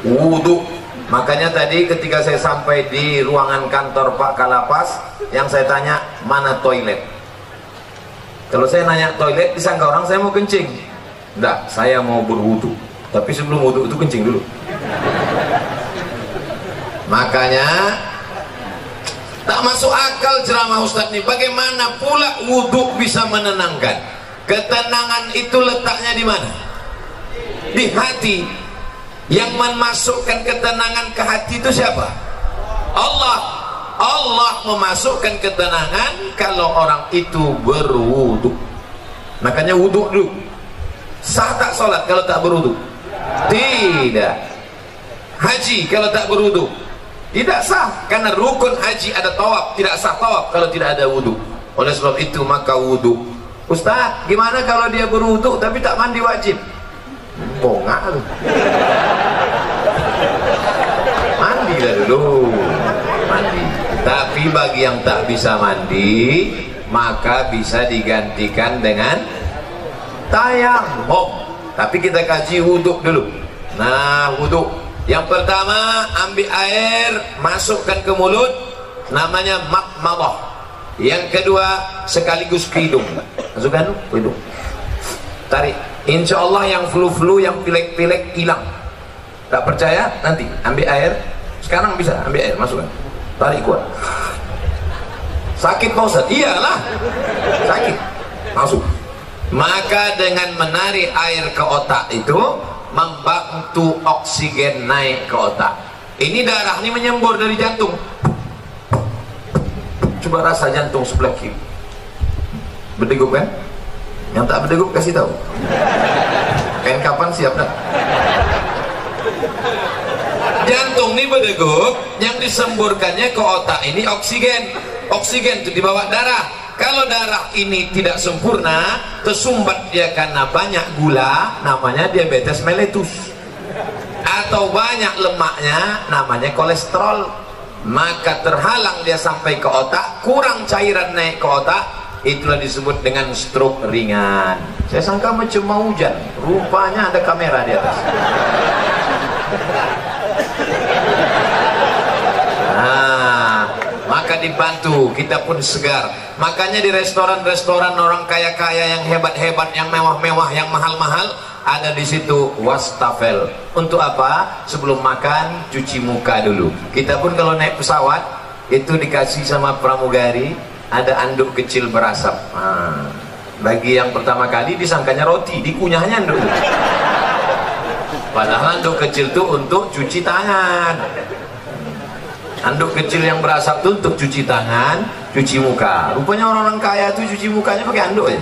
wudhu. Makanya tadi ketika saya sampai di ruangan kantor Pak Kalapas, yang saya tanya, mana toilet? Kalau saya nanya toilet, disangka orang saya mau kencing. Enggak, saya mau berwudhu. Tapi sebelum wudhu itu kencing dulu. Makanya tak masuk akal ceramah Ustadz nih. Bagaimana pula wudhu bisa menenangkan? Ketenangan itu letaknya di mana? Di hati. Yang memasukkan ketenangan ke hati itu siapa? Allah. Allah memasukkan ketenangan kalau orang itu berwudu. Makanya wudu dulu. Sah tak sholat kalau tak berwudu? Tidak. Haji kalau tak berwudu? Tidak sah, karena rukun haji ada tawaf. Tidak sah tawaf kalau tidak ada wudu. Oleh sebab itu maka wudu. Ustaz, gimana kalau dia berwudu tapi tak mandi wajib? Bongak lu. Mandi lah dulu. Mandi. Tapi bagi yang tak bisa mandi, maka bisa digantikan dengan tayammum. Tapi kita kaji wudhu dulu. Nah, wudhu yang pertama, ambil air, masukkan ke mulut, namanya madmadah. Yang kedua, sekaligus ke hidung. Masukkan ke hidung, tarik. Insya Allah yang flu-flu, yang pilek-pilek hilang. Tak percaya? Nanti ambil air. Sekarang bisa ambil air, masukkan, tarik kuat. Sakit Pak Ustaz? Iyalah, sakit. Masuk. Maka dengan menarik air ke otak itu membantu oksigen naik ke otak. Ini darah ini menyembur dari jantung. Coba rasa jantung sebelah kiri. Berdegup kan? Yang tak berdegup kasih tahu. Kain kapan siap dah. Jantung ini berdegup, yang disemburkannya ke otak ini oksigen. Oksigen itu dibawa darah. Kalau darah ini tidak sempurna, tersumbat dia karena banyak gula, namanya diabetes mellitus. Atau banyak lemaknya, namanya kolesterol. Maka terhalang dia sampai ke otak, kurang cairan naik ke otak, itulah disebut dengan stroke ringan. Saya sangka macam mau hujan, rupanya ada kamera di atas. Maka dibantu, kita pun segar. Makanya di restoran-restoran orang kaya-kaya yang hebat-hebat, yang mewah-mewah, yang mahal-mahal, ada di situ wastafel. Untuk apa? Sebelum makan cuci muka dulu. Kita pun kalau naik pesawat itu dikasih sama pramugari ada anduk kecil berasap. Bagi yang pertama kali disangkanya roti, dikunyahnya anduk. Padahal anduk kecil itu untuk cuci tangan. Anduk kecil yang berasap itu untuk cuci tangan, cuci muka. Rupanya orang-orang kaya itu cuci mukanya pakai anduk ya.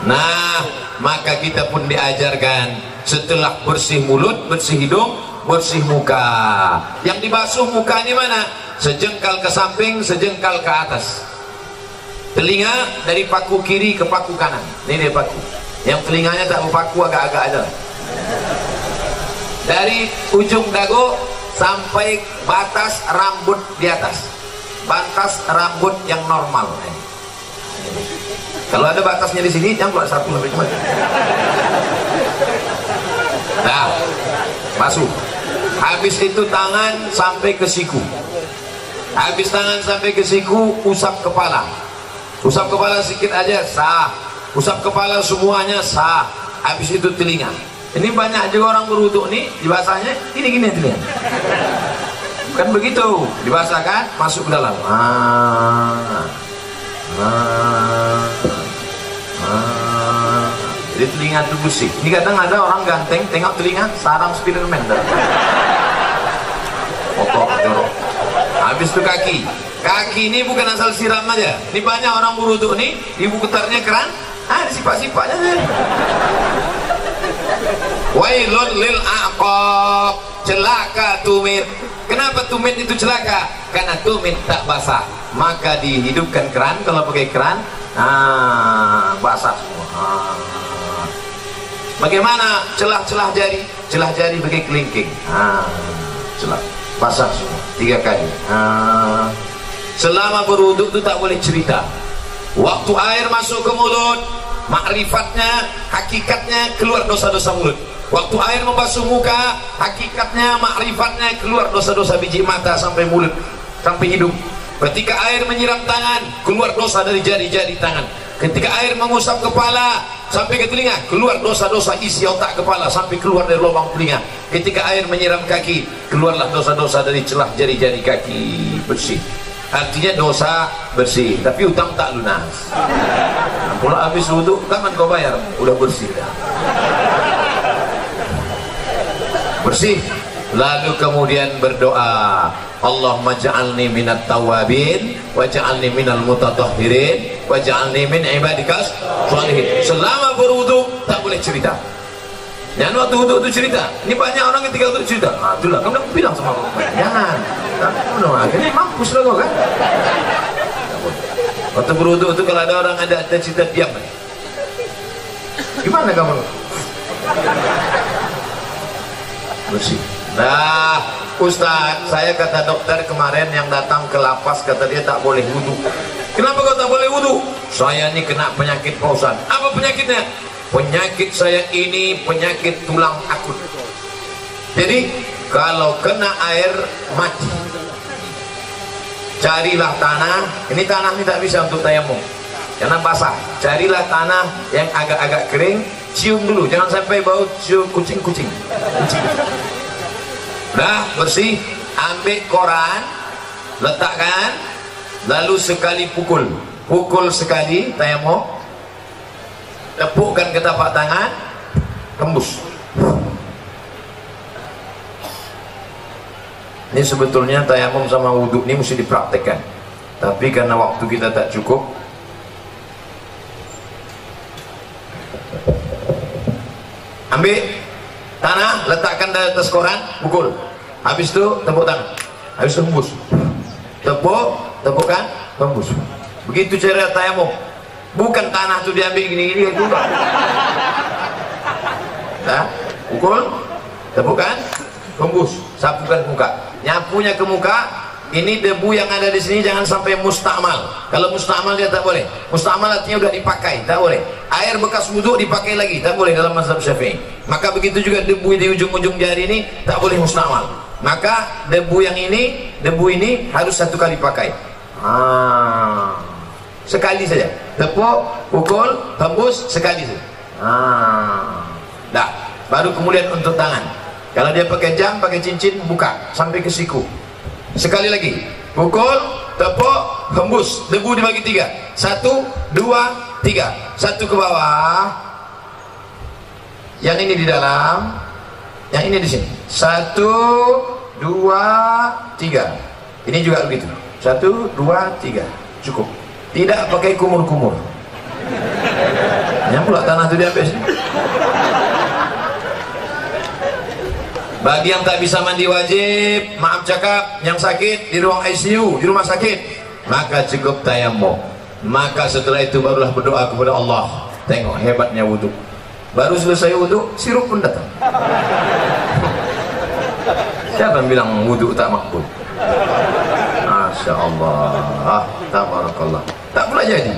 Nah, maka kita pun diajarkan setelah bersih mulut, bersih hidung, bersih muka. Yang dibasuh muka ini mana? Sejengkal ke samping, sejengkal ke atas. Telinga dari paku kiri ke paku kanan. Ini dia paku. Yang telinganya tak berpaku, agak-agak aja. Dari ujung dagu sampai batas rambut di atas, batas rambut yang normal. Kalau ada batasnya di sini, jangan keluar satu sampai kemana. Nah, basuh. Habis itu tangan sampai ke siku. Habis tangan sampai ke siku, usap kepala. Usap kepala sedikit aja sah. Usap kepala semuanya sah. Habis itu telinga. Ini banyak juga orang berwuduk nih, dibasahnya gini-gini telinga. Kan begitu, dibasahkan, masuk ke dalam. Jadi telinga itu bersih. Ini kadang ada orang ganteng, tengok telinga, sarang Spiderman. Kotor, jorok. Habis itu kaki. Kaki ini bukan asal siram aja. Ini banyak orang berwuduk nih, ibu putarnya keran, disipak-sipaknya. Wailun lil aqab, celaka tumit. Kenapa tumit itu celaka? Karena tumit tak basah. Maka dihidupkan keran, kalau pakai keran, basah semua. Bagaimana celah-celah jari? Celah jari pakai kelingking. Celah, basah semua 3 kali. Selama berwuduk itu tak boleh cerita. Waktu air masuk ke mulut, makrifatnya, hakikatnya keluar dosa-dosa mulut. Waktu air membasuh muka, hakikatnya, makrifatnya keluar dosa-dosa biji mata sampai mulut, sampai hidung. Ketika air menyiram tangan, keluar dosa dari jari-jari tangan. Ketika air mengusap kepala sampai ke telinga, keluar dosa-dosa isi otak kepala sampai keluar dari lubang telinga. Ketika air menyiram kaki, keluarlah dosa-dosa dari celah jari-jari kaki, bersih. Artinya dosa bersih, tapi utang tak lunas. Pula habis wudhu, kapan kau bayar? Udah bersih dah. Bersih. Lalu kemudian berdoa, Allahumma ja'alni minat tawabin waj'alni minal mutatahhirin waj'alni min ibadikas sholihin. Selama berwudu tak boleh cerita. Jangan waktu wudu itu cerita. Ini banyak orang ketika wudu cerita. Ah, itulah kamu bilang sama aku. Jangan. Akhirnya mampus lah kau kan. Waktu berwudu itu kalau ada orang ada cerita, diam. Gimana kamu? Bersih. Nah, Ustaz, saya kata dokter kemarin yang datang ke lapas, kata dia tak boleh wudu. Kenapa kau tak boleh wudu? Saya ini kena penyakit Pak Ustaz. Apa penyakitnya? Penyakit saya ini penyakit tulang akut. Jadi kalau kena air mati, carilah tanah. Ini tanah ini tak bisa untuk tayamum karena basah. Carilah tanah yang agak-agak kering, cium dulu, jangan sampai bau cium kucing-kucing. Dah bersih, ambil koran, letakkan, lalu sekali pukul sekali tayamum, tepukkan ke tapak tangan, tembus. Ini sebetulnya tayamum sama wudhu ini mesti dipraktekkan, tapi karena waktu kita tak cukup, ambil tanah, letakkan di atas koran, pukul. Habis itu tepuk tangan, habis itu hembus, tepukkan, hembus. Begitu cara tayamum. Bukan tanah itu diambil gini-gini itu. Nah, pukul, tepukkan, hembus, sapukan muka. Nyapunya ke muka. Ini debu yang ada di sini jangan sampai mustakmal. Kalau mustakmal dia tak boleh. Mustakmal artinya udah dipakai, tak boleh. Air bekas wudhu dipakai lagi, tak boleh dalam mazhab Syafi'i. Maka begitu juga debu di ujung-ujung jari ini tak boleh mustakmal. Maka debu ini harus satu kali pakai. Sekali saja. Tepuk, pukul, hembus sekali saja. Dah. Baru kemudian untuk tangan. Kalau dia pakai jam, pakai cincin, buka sampai ke siku. Sekali lagi, pukul, tepuk, hembus, debu dibagi 3. 1, 2, 3. 1 ke bawah, yang ini di dalam, yang ini di sini. 1, 2, 3. Ini juga begitu. 1, 2, 3. Cukup. Tidak pakai kumur-kumur. Yang pula tanah itu diambil sini. Bagi yang tak bisa mandi wajib, maaf cakap, yang sakit di ruang ICU, di rumah sakit, maka cukup tayamum. Maka setelah itu barulah berdoa kepada Allah. Tengok hebatnya wudhu. Baru selesai wudhu, sirup pun datang. Siapa yang bilang wudhu tak makbul? Masya Allah, tabarakallah. Tak pula jadi.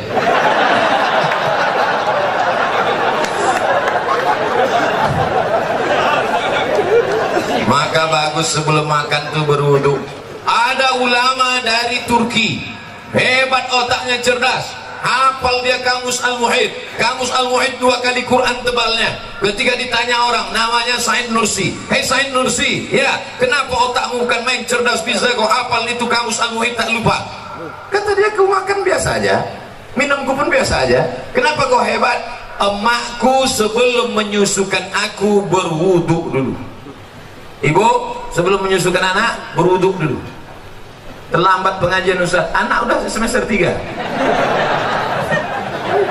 Maka bagus sebelum makan tuh berwudu. Ada ulama dari Turki, hebat otaknya, cerdas, hafal dia Kamus Al-Muhit. Kamus Al-Muhit 2 kali Quran tebalnya. Ketika ditanya orang, namanya Said Nursi. Hei Said Nursi, ya kenapa otakmu bukan main cerdas, bisa kau hafal itu Kamus Al-Muhit tak lupa? Kata dia, kau makan biasa aja, minumku pun biasa aja, kenapa kau hebat? Emakku sebelum menyusukan aku berwudu dulu. Ibu sebelum menyusukan anak berwuduk dulu. Terlambat pengajian Ustaz, anak udah semester 3.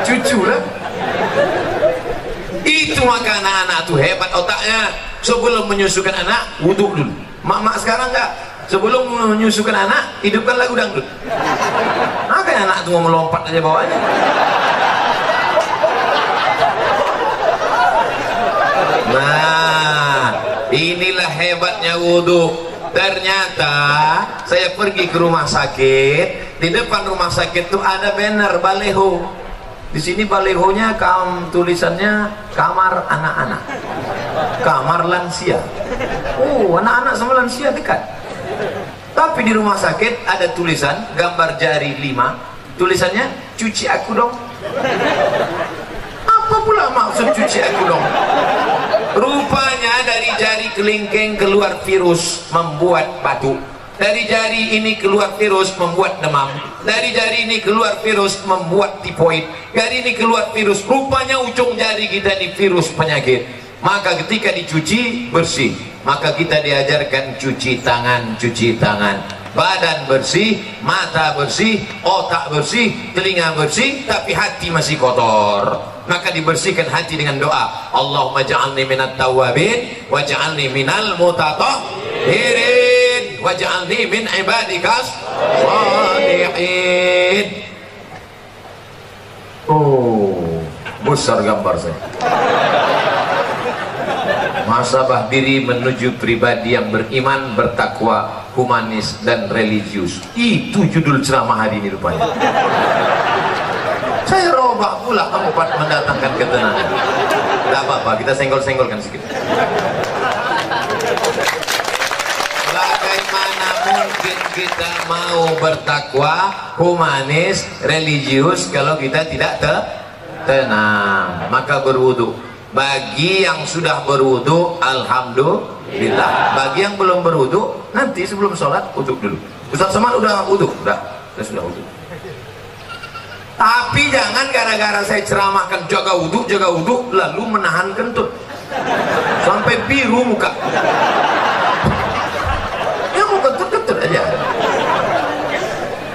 Cucu lah. Itu maka anak-anak tuh hebat otaknya. Sebelum menyusukan anak wuduk dulu. Mak-mak sekarang enggak. Sebelum menyusukan anak hidupkan lagu dangdut. Makanya anak tuh mau melompat aja bawahnya. Nah, inilah hebatnya wudhu. Ternyata saya pergi ke rumah sakit, di depan rumah sakit tuh ada banner baleho. Di sini balihonya tulisannya kamar anak-anak, kamar lansia. Oh, anak-anak sama lansia dekat. Tapi di rumah sakit ada tulisan gambar jari 5, tulisannya cuci aku dong. Apa pula maksud cuci aku dong? Rupanya dari jari kelingking keluar virus membuat batuk. Dari jari ini keluar virus membuat demam. Dari jari ini keluar virus membuat tifoid. Dari ini keluar virus. Rupanya ujung jari kita ini virus penyakit. Maka ketika dicuci bersih. Maka kita diajarkan cuci tangan, cuci tangan. Badan bersih, mata bersih, otak bersih, telinga bersih, tapi hati masih kotor. Maka dibersihkan hati dengan doa. Allahumma ja'alni minat tawabin wa ja'alni minal mutatahhirin waj'alni min ibadikas shalihin. Oh, besar gambar saya. Muhasabah diri menuju pribadi yang beriman, bertakwa, humanis dan religius. Itu judul ceramah hari ini rupanya. Saya robah pula kamu mendatangkan ketenangan. Tidak apa-apa, kita senggol-senggolkan sedikit. Bagaimana mungkin kita mau bertakwa, humanis, religius kalau kita tidak tenang? Maka berwudu. Bagi yang sudah berwudu, alhamdulillah. Bagi yang belum berwudu, nanti sebelum sholat wudu dulu. Ustaz Somad udah wudu? Udah, saya sudah wudu. Tapi jangan gara-gara saya ceramahkan jaga wudu lalu menahan kentut sampai biru muka. Ya mau kentut aja.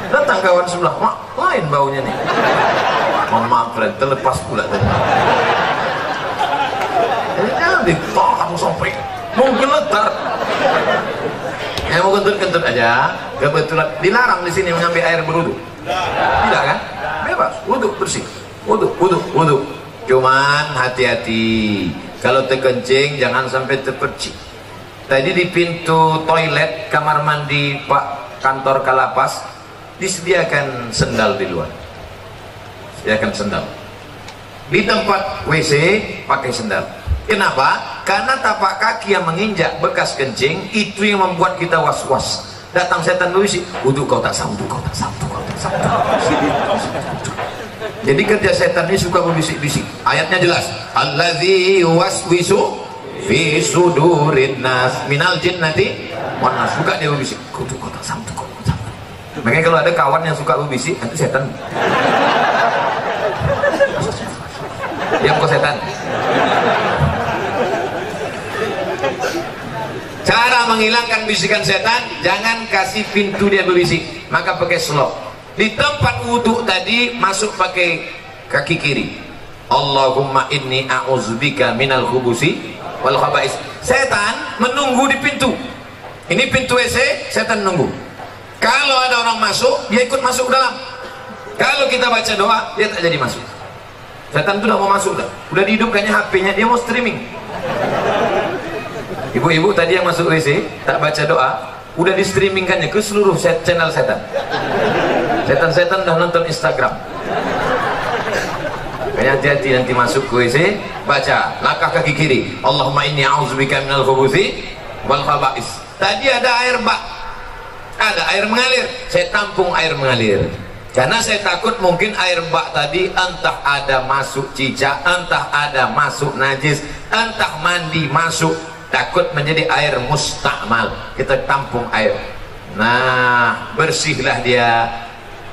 Datang kawan sebelah, mak lain baunya nih. Mohon maaf friend, terlepas pula tadi. Jangan ditahan sampai mau geletar. Ya mau kentut aja. Kebetulan dilarang di sini mengambil air berwudu. Tidak kan? Bebas, wudu bersih. Wudu. Cuman hati-hati. Kalau terkencing jangan sampai terpercik. Tadi di pintu toilet kamar mandi Pak kantor Kalapas disediakan sendal di luar. Sediakan sendal. Di tempat WC pakai sendal. Kenapa? Karena tapak kaki yang menginjak bekas kencing itu yang membuat kita was-was. Datang setan berisi, wudu kau tak sanggup, kau tak sanggup. Jadi kerja setan ini suka berbisik-bisik. Ayatnya jelas. Allazi waswisu fi sudurin nas minal jinnati wan nas. Suka dia berbisik. Kau tak sanggup, kau tak sanggup. Makanya kalau ada kawan yang suka berbisik, itu setan. Yang kau setan. Cara menghilangkan bisikan setan, jangan kasih pintu dia berbisik, maka pakai slop. Di tempat wudhu tadi masuk pakai kaki kiri. Allahumma inni a'udzubika minal khubusi wal khaba'is. Setan menunggu di pintu. Ini pintu WC, setan nunggu. Kalau ada orang masuk, dia ikut masuk ke dalam. Kalau kita baca doa, dia tak jadi masuk. Setan itu udah mau masuk dah. Udah dihidupkannya HP-nya, dia mau streaming. Ibu-ibu tadi yang masuk WC tak baca doa, udah di streamingkannya ke seluruh channel setan. Setan-setan dah nonton Instagram. Hati-hati nanti masuk ke WC, baca langkah kaki kiri. Allahumma inni a'udzubika minal khubuthi wal khaba'is. Tadi ada air bak, ada air mengalir. Saya tampung air mengalir. Karena saya takut mungkin air bak tadi entah ada masuk cicak, entah ada masuk najis, entah mandi masuk. Takut menjadi air mustakmal. Kita tampung air. Nah, bersihlah dia.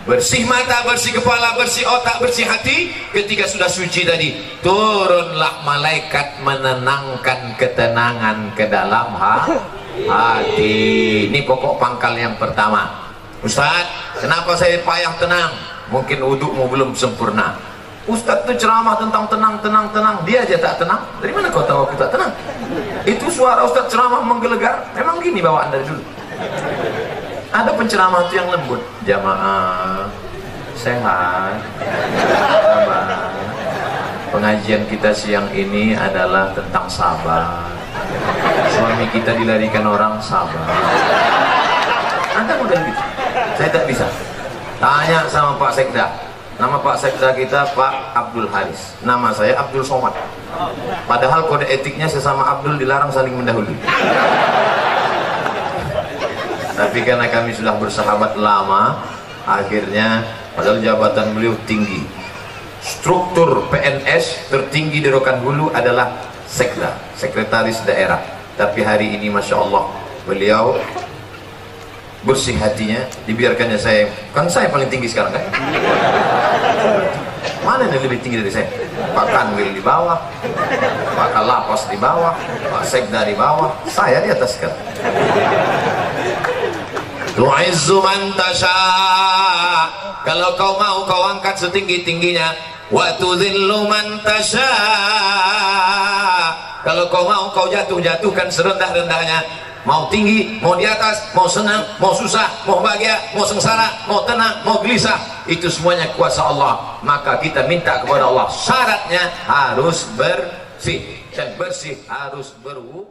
Bersih mata, bersih kepala, bersih otak, bersih hati. Ketika sudah suci tadi, turunlah malaikat menenangkan ketenangan ke dalam hati. Ini pokok pangkal yang pertama. Ustaz, kenapa saya payah tenang? Mungkin wudukmu belum sempurna. Ustaz itu ceramah tentang tenang, dia aja tak tenang. Dari mana kau tahu aku tak tenang? Itu suara Ustaz ceramah menggelegar. Memang gini bawaan dari dulu. Ada penceramah itu yang lembut. Jamaah sehat, sabar. Pengajian kita siang ini adalah tentang sabar. Suami kita dilarikan orang, sabar. Anda model gitu? Saya tak bisa. Tanya sama Pak Sekda. Nama Pak Sekda kita Pak Abdul Haris, nama saya Abdul Somad. Padahal kode etiknya sesama Abdul dilarang saling mendahului. Tapi karena kami sudah bersahabat lama, akhirnya padahal jabatan beliau tinggi. Struktur PNS tertinggi di Rokan Hulu adalah Sekda, sekretaris daerah. Tapi hari ini Masya Allah beliau bersih hatinya, dibiarkannya saya, kan saya paling tinggi sekarang kan? Mana yang lebih tinggi dari saya? Pak Kanwil di bawah, Pak Kalapas di bawah, Pak Sekda di bawah, saya di atas kan? Tu'izzu man tasha, kalau kau mau kau angkat setinggi-tingginya, wa tudhillu man tasha, kalau kau mau kau jatuhkan serendah-rendahnya. Mau tinggi, mau di atas, mau senang, mau susah, mau bahagia, mau sengsara, mau tenang, mau gelisah, itu semuanya kuasa Allah. Maka kita minta kepada Allah, syaratnya harus bersih, dan bersih harus berwudu.